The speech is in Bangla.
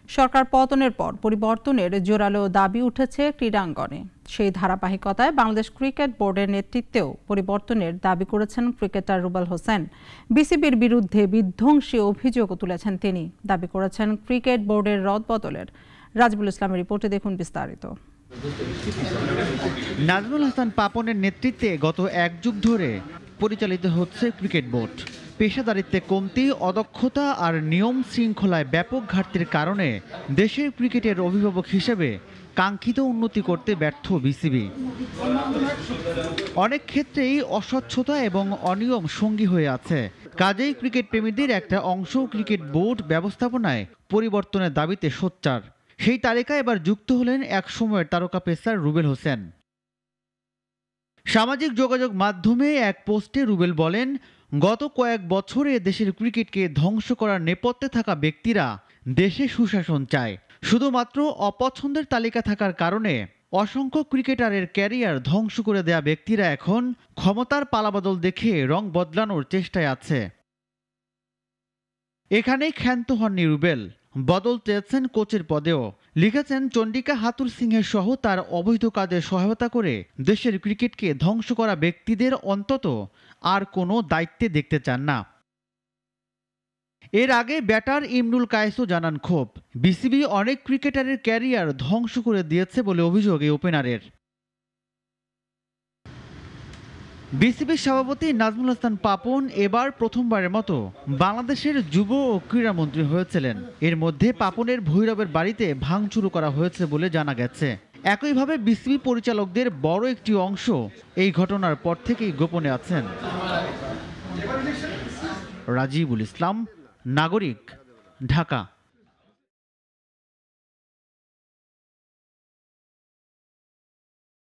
সরকার পতনের পর পরিবর্তনের জোরালো দাবি উঠেছে ক্রীড়াঙ্গনে। সেই ধারাবাহিকতায় বাংলাদেশ ক্রিকেট বোর্ডের নেতৃত্বেও পরিবর্তনের দাবি করেছেন ক্রিকেটার রুবেল হোসেন। বিসিবির বিরুদ্ধে বিধ্বংসী অভিযোগও তুলেছেন তিনি। দাবি করেছেন ক্রিকেট বোর্ডের রদবদলের। রাজিবুল ইসলামের রিপোর্টে দেখুন বিস্তারিত। নাজমুল হাসান পাপনের নেতৃত্বে গত এক যুগ ধরে পরিচালিত হচ্ছে ক্রিকেট বোর্ড। পেশাদারিত্বে কমতি, অদক্ষতা আর নিয়ম শৃঙ্খলায় ব্যাপক ঘাটতির কারণে দেশের ক্রিকেটের অভিভাবক হিসেবে কাঙ্ক্ষিত উন্নতি করতে ব্যর্থ বিসিবি। অনেক ক্ষেত্রেই অস্বচ্ছতা এবং অনিয়ম সঙ্গী হয়ে আছে। কাজেই ক্রিকেট প্রেমীদের একটা অংশ ক্রিকেট বোর্ড ব্যবস্থাপনায় পরিবর্তনের দাবিতে সোচ্চার। সেই তালিকায় এবার যুক্ত হলেন এক সময়ের তারকা পেসার রুবেল হোসেন। সামাজিক যোগাযোগ মাধ্যমে এক পোস্টে রুবেল বলেন, গত কয়েক বছরে দেশের ক্রিকেটকে ধ্বংস করার নেপথ্যে থাকা ব্যক্তিরা দেশে সুশাসন চায়। শুধুমাত্র অপছন্দের তালিকা থাকার কারণে অসংখ্য ক্রিকেটারের ক্যারিয়ার ধ্বংস করে দেয়া ব্যক্তিরা এখন ক্ষমতার পালাবদল দেখে রং বদলানোর চেষ্টায় আছে। এখানেই ক্ষান্ত হননি রুবেল, বদল চেয়েছেন কোচের পদেও। লিখেছেন, চন্ডিকা হাতুর সিংহের সহ তার অবৈধ কাজে সহায়তা করে দেশের ক্রিকেটকে ধ্বংস করা ব্যক্তিদের অন্তত আর কোনো দায়িত্বে দেখতে চান না। এর আগে ব্যাটার ইমরুল কায়েসও জানান ক্ষোভ। বিসিবি অনেক ক্রিকেটারের ক্যারিয়ার ধ্বংস করে দিয়েছে বলে অভিযোগ এই ওপেনারের। বিসিবির সভাপতি নাজমুল হাসান পাপন এবার প্রথমবারের মতো বাংলাদেশের যুব ও ক্রীড়ামন্ত্রী হয়েছিলেন। এর মধ্যে পাপনের ভৈরবের বাড়িতে ভাঙচুর করা হয়েছে বলে জানা গেছে। একইভাবে বিসিবি পরিচালকদের বড় একটি অংশ এই ঘটনার পর থেকেই গোপনে আছেন। রাজিবুল ইসলাম, নাগরিক, ঢাকা।